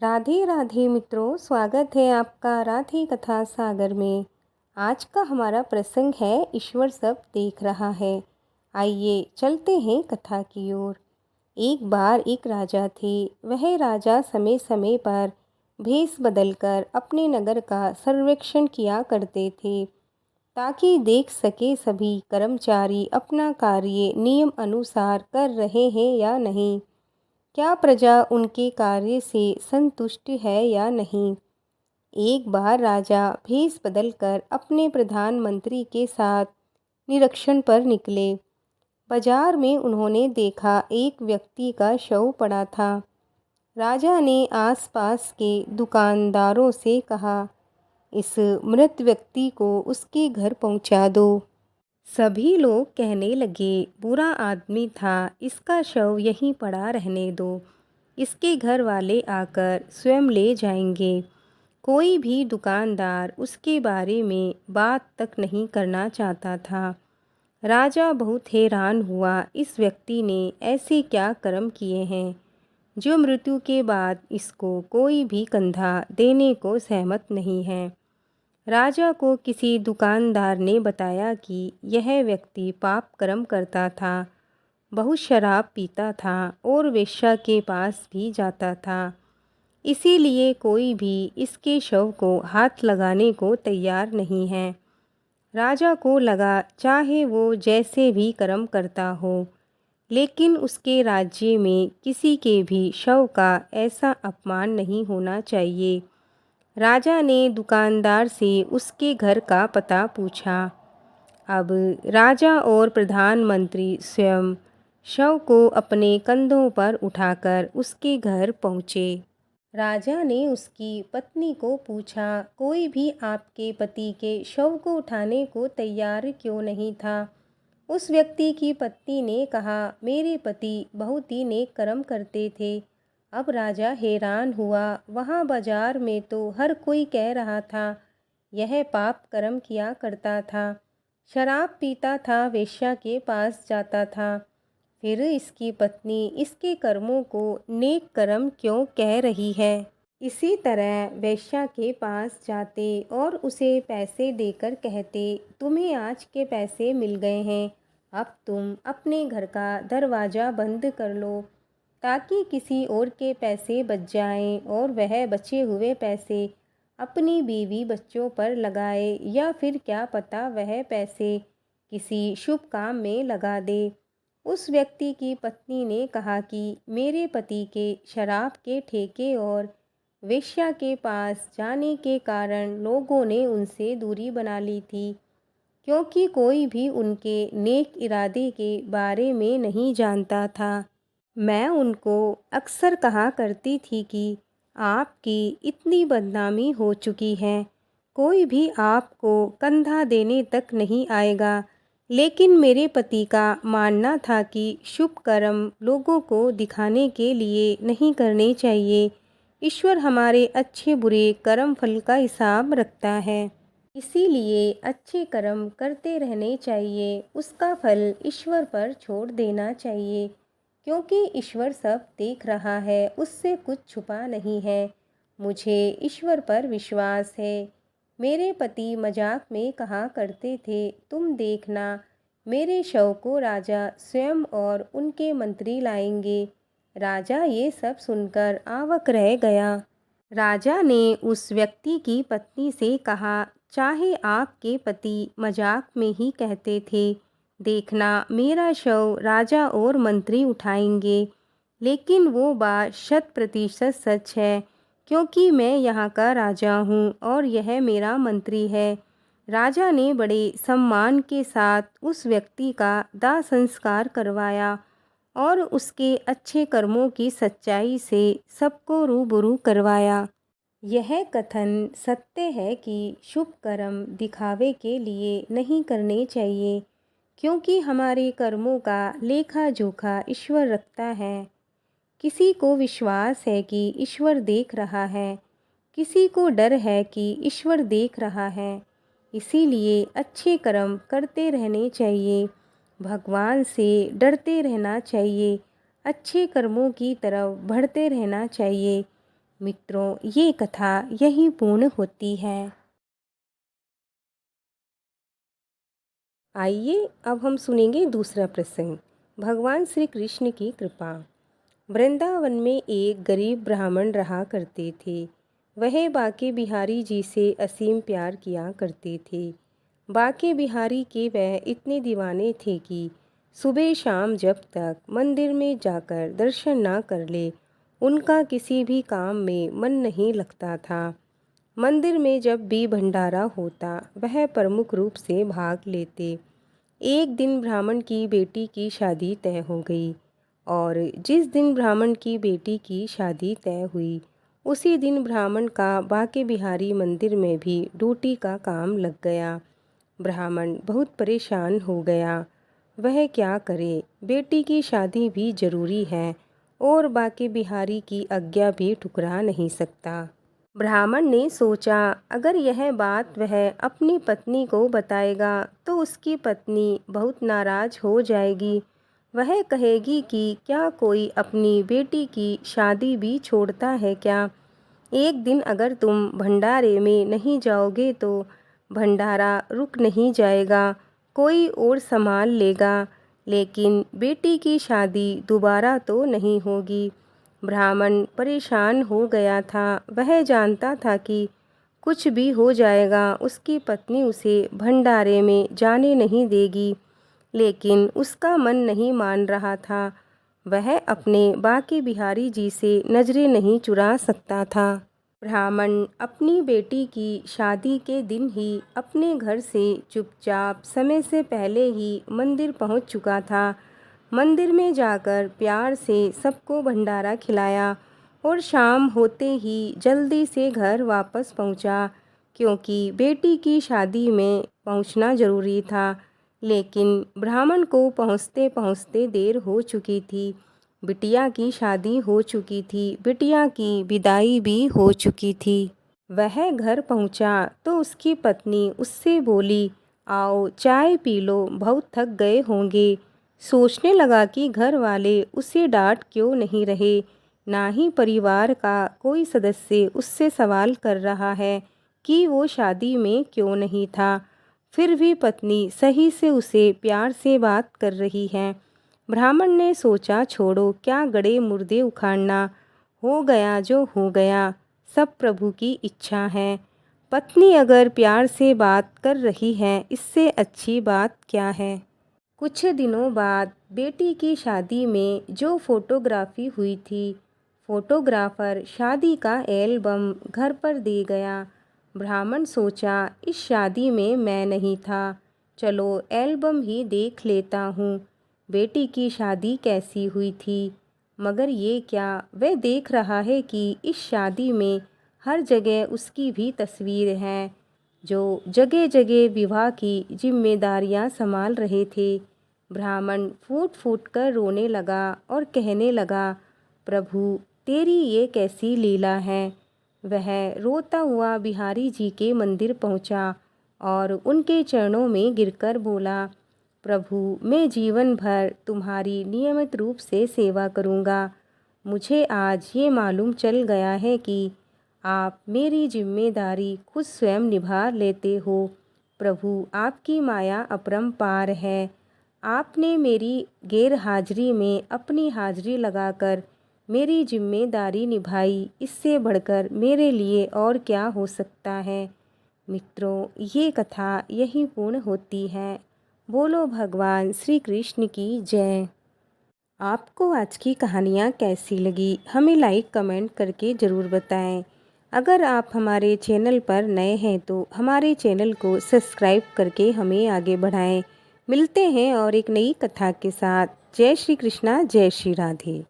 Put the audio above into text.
राधे राधे मित्रों, स्वागत है आपका राधे कथा सागर में। आज का हमारा प्रसंग है ईश्वर सब देख रहा है। आइए चलते हैं कथा की ओर। एक बार एक राजा थे। वह राजा समय समय पर भेष बदलकर अपने नगर का सर्वेक्षण किया करते थे, ताकि देख सके सभी कर्मचारी अपना कार्य नियम अनुसार कर रहे हैं या नहीं, क्या प्रजा उनके कार्य से संतुष्ट है या नहीं। एक बार राजा भेष बदलकर अपने प्रधानमंत्री के साथ निरीक्षण पर निकले। बाजार में उन्होंने देखा एक व्यक्ति का शव पड़ा था। राजा ने आसपास के दुकानदारों से कहा, इस मृत व्यक्ति को उसके घर पहुंचा दो। सभी लोग कहने लगे, बुरा आदमी था, इसका शव यहीं पड़ा रहने दो, इसके घर वाले आकर स्वयं ले जाएंगे। कोई भी दुकानदार उसके बारे में बात तक नहीं करना चाहता था। राजा बहुत हैरान हुआ, इस व्यक्ति ने ऐसे क्या कर्म किए हैं जो मृत्यु के बाद इसको कोई भी कंधा देने को सहमत नहीं है। राजा को किसी दुकानदार ने बताया कि यह व्यक्ति पाप कर्म करता था, बहुत शराब पीता था और वेश्या के पास भी जाता था। इसीलिए कोई भी इसके शव को हाथ लगाने को तैयार नहीं है। राजा को लगा, चाहे वो जैसे भी कर्म करता हो, लेकिन उसके राज्य में किसी के भी शव का ऐसा अपमान नहीं होना चाहिए। राजा ने दुकानदार से उसके घर का पता पूछा। अब राजा और प्रधानमंत्री स्वयं शव को अपने कंधों पर उठाकर उसके घर पहुँचे। राजा ने उसकी पत्नी को पूछा, कोई भी आपके पति के शव को उठाने को तैयार क्यों नहीं था। उस व्यक्ति की पत्नी ने कहा, मेरे पति बहुत ही नेक कर्म करते थे। अब राजा हैरान हुआ, वहाँ बाजार में तो हर कोई कह रहा था यह पाप कर्म किया करता था, शराब पीता था, वेश्या के पास जाता था। फिर इसकी पत्नी इसके कर्मों को नेक कर्म क्यों कह रही है। इसी तरह वेश्या के पास जाते और उसे पैसे देकर कहते, तुम्हें आज के पैसे मिल गए हैं, अब तुम अपने घर का दरवाज़ा बंद कर लो, ताकि किसी और के पैसे बच जाएं और वह बचे हुए पैसे अपनी बीवी बच्चों पर लगाए, या फिर क्या पता वह पैसे किसी शुभ काम में लगा दे। उस व्यक्ति की पत्नी ने कहा कि मेरे पति के शराब के ठेके और वेश्या के पास जाने के कारण लोगों ने उनसे दूरी बना ली थी, क्योंकि कोई भी उनके नेक इरादे के बारे में नहीं जानता था। मैं उनको अक्सर कहा करती थी कि आपकी इतनी बदनामी हो चुकी है, कोई भी आपको कंधा देने तक नहीं आएगा। लेकिन मेरे पति का मानना था कि शुभ कर्म लोगों को दिखाने के लिए नहीं करने चाहिए। ईश्वर हमारे अच्छे बुरे कर्म फल का हिसाब रखता है, इसीलिए अच्छे कर्म करते रहने चाहिए, उसका फल ईश्वर पर छोड़ देना चाहिए, क्योंकि ईश्वर सब देख रहा है, उससे कुछ छुपा नहीं है। मुझे ईश्वर पर विश्वास है। मेरे पति मजाक में कहा करते थे, तुम देखना, मेरे शव को राजा स्वयं और उनके मंत्री लाएंगे। राजा ये सब सुनकर अवाक रह गया। राजा ने उस व्यक्ति की पत्नी से कहा, चाहे आपके पति मजाक में ही कहते थे, देखना मेरा शव राजा और मंत्री उठाएंगे, लेकिन वो बात 100% सच है, क्योंकि मैं यहाँ का राजा हूँ और यह मेरा मंत्री है। राजा ने बड़े सम्मान के साथ उस व्यक्ति का दाह संस्कार करवाया और उसके अच्छे कर्मों की सच्चाई से सबको रूबरू करवाया। यह कथन सत्य है कि शुभ कर्म दिखावे के लिए नहीं करने चाहिए, क्योंकि हमारे कर्मों का लेखा जोखा ईश्वर रखता है। किसी को विश्वास है कि ईश्वर देख रहा है, किसी को डर है कि ईश्वर देख रहा है, इसीलिए अच्छे कर्म करते रहने चाहिए, भगवान से डरते रहना चाहिए, अच्छे कर्मों की तरफ बढ़ते रहना चाहिए। मित्रों, ये कथा यही पूर्ण होती है। आइए अब हम सुनेंगे दूसरा प्रसंग, भगवान श्री कृष्ण की कृपा। वृंदावन में एक गरीब ब्राह्मण रहा करते थे। वह बांके बिहारी जी से असीम प्यार किया करते थे। बांके बिहारी के वह इतने दीवाने थे कि सुबह शाम जब तक मंदिर में जाकर दर्शन ना कर ले, उनका किसी भी काम में मन नहीं लगता था। मंदिर में जब भी भंडारा होता, वह प्रमुख रूप से भाग लेते। एक दिन ब्राह्मण की बेटी की शादी तय हो गई और जिस दिन ब्राह्मण की बेटी की शादी तय हुई, उसी दिन ब्राह्मण का बांके बिहारी मंदिर में भी ड्यूटी का काम लग गया। ब्राह्मण बहुत परेशान हो गया। वह क्या करे, बेटी की शादी भी जरूरी है और बांके बिहारी की आज्ञा भी ठुकरा नहीं सकता। ब्राह्मण ने सोचा, अगर यह बात वह अपनी पत्नी को बताएगा तो उसकी पत्नी बहुत नाराज हो जाएगी। वह कहेगी कि क्या कोई अपनी बेटी की शादी भी छोड़ता है क्या। एक दिन अगर तुम भंडारे में नहीं जाओगे तो भंडारा रुक नहीं जाएगा, कोई और संभाल लेगा, लेकिन बेटी की शादी दोबारा तो नहीं होगी। ब्राह्मण परेशान हो गया था। वह जानता था कि कुछ भी हो जाएगा, उसकी पत्नी उसे भंडारे में जाने नहीं देगी, लेकिन उसका मन नहीं मान रहा था। वह अपने बांके बिहारी जी से नजरें नहीं चुरा सकता था। ब्राह्मण अपनी बेटी की शादी के दिन ही अपने घर से चुपचाप समय से पहले ही मंदिर पहुंच चुका था। मंदिर में जाकर प्यार से सबको भंडारा खिलाया और शाम होते ही जल्दी से घर वापस पहुंचा, क्योंकि बेटी की शादी में पहुंचना ज़रूरी था। लेकिन ब्राह्मण को पहुंचते पहुंचते देर हो चुकी थी। बिटिया की शादी हो चुकी थी, बिटिया की विदाई भी हो चुकी थी। वह घर पहुंचा तो उसकी पत्नी उससे बोली, आओ चाय पी लो, बहुत थक गए होंगे। सोचने लगा कि घर वाले उसे डांट क्यों नहीं रहे, ना ही परिवार का कोई सदस्य उससे सवाल कर रहा है कि वो शादी में क्यों नहीं था। फिर भी पत्नी सही से उसे प्यार से बात कर रही है। ब्राह्मण ने सोचा, छोड़ो, क्या गड़े मुर्दे उखाड़ना, हो गया जो हो गया, सब प्रभु की इच्छा है। पत्नी अगर प्यार से बात कर रही है, इससे अच्छी बात क्या है। कुछ दिनों बाद बेटी की शादी में जो फोटोग्राफी हुई थी, फोटोग्राफर शादी का एल्बम घर पर दे गया। ब्राह्मण सोचा, इस शादी में मैं नहीं था, चलो एल्बम ही देख लेता हूँ, बेटी की शादी कैसी हुई थी। मगर ये क्या, वह देख रहा है कि इस शादी में हर जगह उसकी भी तस्वीर है, जो जगह जगह विवाह की जिम्मेदारियां संभाल रहे थे। ब्राह्मण फूट फूट कर रोने लगा और कहने लगा, प्रभु, तेरी ये कैसी लीला है। वह रोता हुआ बिहारी जी के मंदिर पहुंचा और उनके चरणों में गिरकर बोला, प्रभु, मैं जीवन भर तुम्हारी नियमित रूप से सेवा करूंगा। मुझे आज ये मालूम चल गया है कि आप मेरी जिम्मेदारी खुद स्वयं निभा लेते हो। प्रभु, आपकी माया अपरंपार है। आपने मेरी गैर हाजिरी में अपनी हाजिरी लगाकर मेरी जिम्मेदारी निभाई, इससे बढ़कर मेरे लिए और क्या हो सकता है। मित्रों, ये कथा यहीं पूर्ण होती है। बोलो भगवान श्री कृष्ण की जय। आपको आज की कहानियाँ कैसी लगी, हमें लाइक कमेंट करके ज़रूर बताएं। अगर आप हमारे चैनल पर नए हैं तो हमारे चैनल को सब्सक्राइब करके हमें आगे बढ़ाएं। मिलते हैं और एक नई कथा के साथ। जय श्री कृष्णा, जय श्री राधे।